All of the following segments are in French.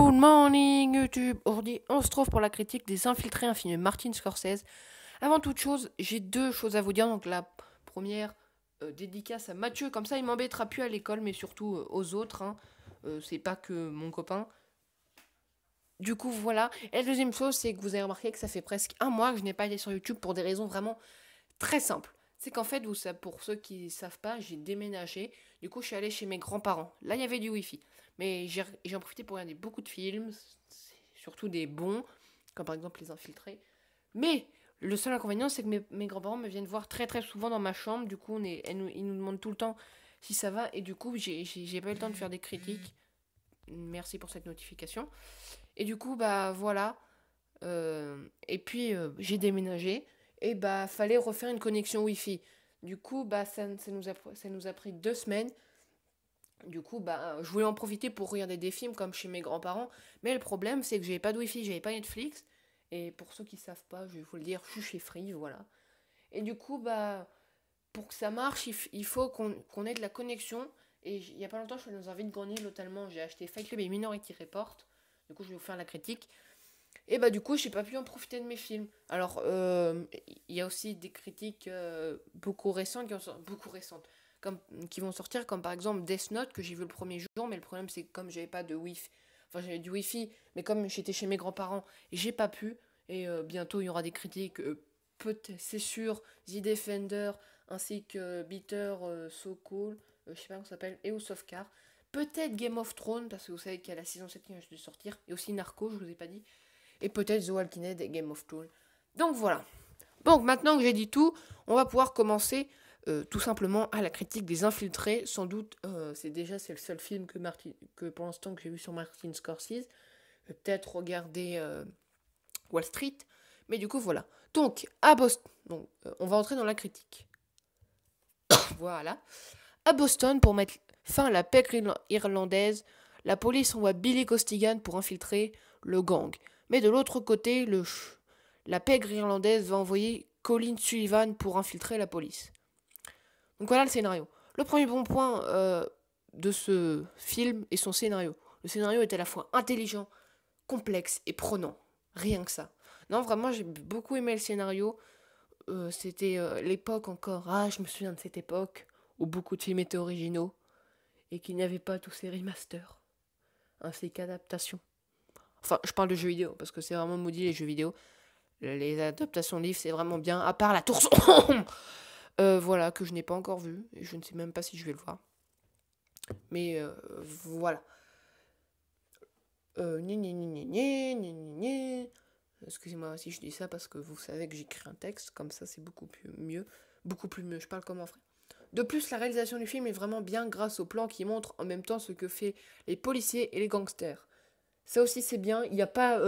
Good morning YouTube. Aujourd'hui, on se trouve pour la critique des Infiltrés, un film de Martin Scorsese. Avant toute chose, j'ai deux choses à vous dire. Donc la première, dédicace à Mathieu, comme ça il m'embêtera plus à l'école, mais surtout aux autres. Hein. C'est pas que mon copain. Du coup, voilà. Et la deuxième chose, c'est que vous avez remarqué que ça fait presque un mois que je n'ai pas été sur YouTube pour des raisons vraiment très simples. C'est qu'en fait, pour ceux qui ne savent pas, j'ai déménagé. Du coup, je suis allé chez mes grands-parents. Là, il y avait du Wi-Fi. Mais j'ai en profité pour regarder beaucoup de films, surtout des bons, comme par exemple Les Infiltrés. Mais le seul inconvénient, c'est que mes grands-parents me viennent voir très très souvent dans ma chambre. Du coup, ils nous demandent tout le temps si ça va. Et du coup, j'ai pas eu le temps de faire des critiques. Merci pour cette notification. Et du coup, bah voilà. Et puis, j'ai déménagé. Et bah, fallait refaire une connexion Wi-Fi. Du coup, bah, ça nous a pris 2 semaines. Du coup, bah, je voulais en profiter pour regarder des films comme chez mes grands-parents. Mais le problème, c'est que j'avais pas de Wi-Fi, j'avais pas Netflix. Et pour ceux qui savent pas, je vais vous le dire, je suis chez Free, voilà. Et du coup, bah, pour que ça marche, il faut qu'on ait de la connexion. Et il y a pas longtemps, je suis dans un vide-grenier totalement. J'ai acheté Fight Club et Minority Report. Du coup, je vais vous faire la critique. Et bah, du coup, j'ai pas pu en profiter de mes films. Alors, il y a aussi des critiques beaucoup récentes, beaucoup récentes, qui vont sortir, comme par exemple Death Note, que j'ai vu le premier jour. Mais le problème, c'est que comme j'avais pas de Wi-Fi, enfin, j'avais du Wi-Fi, mais comme j'étais chez mes grands-parents, j'ai pas pu. Et bientôt, il y aura des critiques, c'est sûr, The Defender, ainsi que Bitter, So Cool, je sais pas comment ça s'appelle, et House of Cards. Peut-être Game of Thrones, parce que vous savez qu'il y a la saison 7 qui vient de sortir, et aussi Narco, je vous ai pas dit, et peut-être The Walking Dead et Game of Thrones. Donc voilà. Donc maintenant que j'ai dit tout, on va pouvoir commencer tout simplement à la critique des Infiltrés. Sans doute, c'est le seul film que pour l'instant que j'ai vu sur Martin Scorsese. Je vais peut-être regarder Wall Street. Mais du coup, voilà. Donc, à Boston, on va entrer dans la critique. Voilà. À Boston, pour mettre fin à la paix irlandaise, la police envoie Billy Costigan pour infiltrer le gang. Mais de l'autre côté, la pègre irlandaise va envoyer Colin Sullivan pour infiltrer la police. Donc voilà le scénario. Le premier bon point de ce film est son scénario. Le scénario est à la fois intelligent, complexe et prenant. Rien que ça. Non, vraiment, j'ai beaucoup aimé le scénario. C'était l'époque encore. Ah, je me souviens de cette époque où beaucoup de films étaient originaux et qu'il n'y avait pas tous ces remasters ainsi qu'adaptations. Enfin, je parle de jeux vidéo parce que c'est vraiment maudit les jeux vidéo. Les adaptations de livres, c'est vraiment bien, à part la tour voilà, que je n'ai pas encore vu. Et je ne sais même pas si je vais le voir. Mais voilà. Excusez-moi si je dis ça parce que vous savez que j'écris un texte, comme ça c'est beaucoup plus mieux. Beaucoup plus mieux, je parle comme un frère. De plus, la réalisation du film est vraiment bien grâce au plan qui montre en même temps ce que fait les policiers et les gangsters. Ça aussi c'est bien, il n'y a pas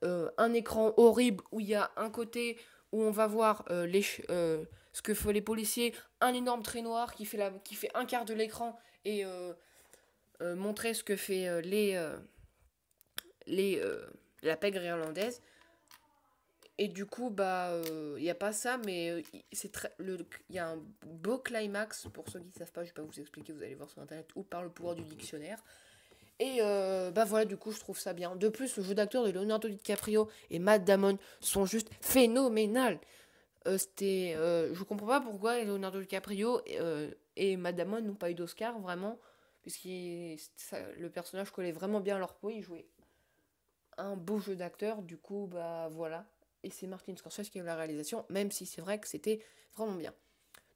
un écran horrible où il y a un côté où on va voir ce que font les policiers, un énorme trait noir qui fait un quart de l'écran et montrer ce que fait les, la pègre irlandaise. Et du coup, bah, il n'y a pas ça, mais il y a un beau climax. Pour ceux qui ne savent pas, je ne vais pas vous expliquer, vous allez voir sur internet ou par le pouvoir du dictionnaire. Et bah voilà, du coup, je trouve ça bien. De plus, le jeu d'acteur de Leonardo DiCaprio et Matt Damon sont juste phénoménales. Je comprends pas pourquoi Leonardo DiCaprio et Matt Damon n'ont pas eu d'Oscar, vraiment. Puisque le personnage collait vraiment bien à leur peau. Ils jouaient un beau jeu d'acteur, du coup, bah voilà. Et c'est Martin Scorsese qui a eu la réalisation, même si c'est vrai que c'était vraiment bien.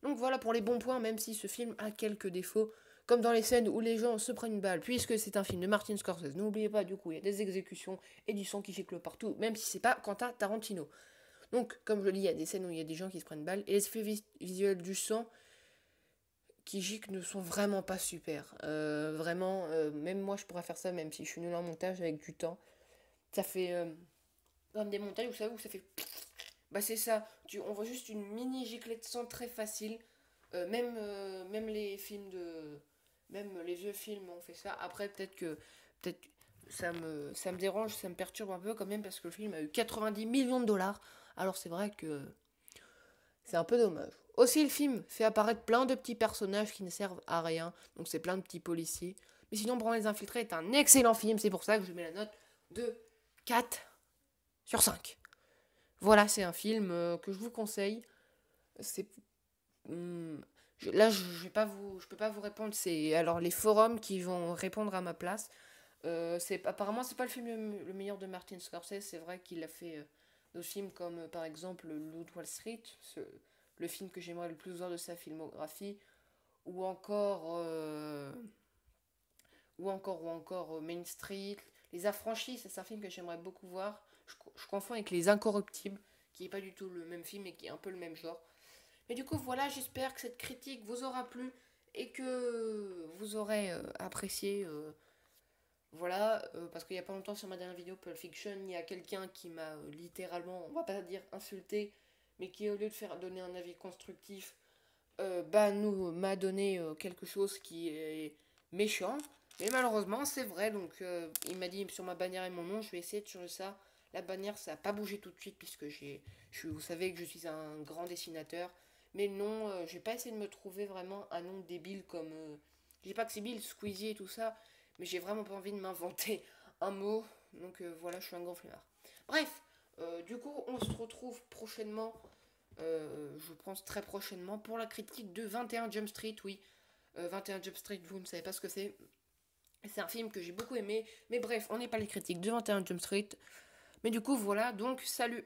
Donc voilà pour les bons points, même si ce film a quelques défauts, comme dans les scènes où les gens se prennent une balle, puisque c'est un film de Martin Scorsese. N'oubliez pas, du coup, il y a des exécutions et du sang qui gicle partout, même si c'est pas Quentin Tarantino. Donc, comme je le dis, il y a des scènes où il y a des gens qui se prennent une balle, et les effets visuels du sang qui giclent ne sont vraiment pas super. Vraiment, même moi je pourrais faire ça, même si je suis nul en montage avec du temps. Ça fait comme des montages, vous savez, où ça fait. Bah c'est ça, on voit juste une mini giclée de sang très facile. Même les films de. Même les vieux films ont fait ça. Après, peut-être ça me dérange, ça me perturbe un peu quand même parce que le film a eu 90 millions de dollars. Alors c'est vrai que c'est un peu dommage. Aussi, le film fait apparaître plein de petits personnages qui ne servent à rien. Donc c'est plein de petits policiers. Mais sinon, Branle les Infiltrés est un excellent film. C'est pour ça que je mets la note de 4 sur 5. Voilà, c'est un film que je vous conseille. C'est là, je peux pas vous répondre. C'est alors les forums qui vont répondre à ma place. Apparemment, c'est pas le film le meilleur de Martin Scorsese. C'est vrai qu'il a fait d'autres films comme par exemple Loup de Wall Street, le film que j'aimerais le plus voir de sa filmographie, ou encore, Main Street, Les Affranchis. C'est un film que j'aimerais beaucoup voir. Je confonds avec Les Incorruptibles, qui est pas du tout le même film et qui est un peu le même genre. Mais du coup, voilà, j'espère que cette critique vous aura plu et que vous aurez apprécié. Voilà, parce qu'il n'y a pas longtemps sur ma dernière vidéo Pulp Fiction, il y a quelqu'un qui m'a littéralement, on va pas dire insulté, mais qui au lieu de faire donner un avis constructif, m'a donné quelque chose qui est méchant. Mais malheureusement, c'est vrai, donc il m'a dit sur ma bannière et mon nom, je vais essayer de changer ça. La bannière, ça n'a pas bougé tout de suite, puisque vous savez que je suis un grand dessinateur. Mais non, j'ai pas essayé de me trouver vraiment un nom débile comme. Je dis pas que c'est Bill, Squeezie et tout ça, mais j'ai vraiment pas envie de m'inventer un mot. Donc voilà, je suis un grand flemmard. Bref, du coup, on se retrouve prochainement, je pense très prochainement, pour la critique de 21 Jump Street. Oui, 21 Jump Street, vous ne savez pas ce que c'est. C'est un film que j'ai beaucoup aimé. Mais bref, on n'est pas les critiques de 21 Jump Street. Mais du coup, voilà, donc salut.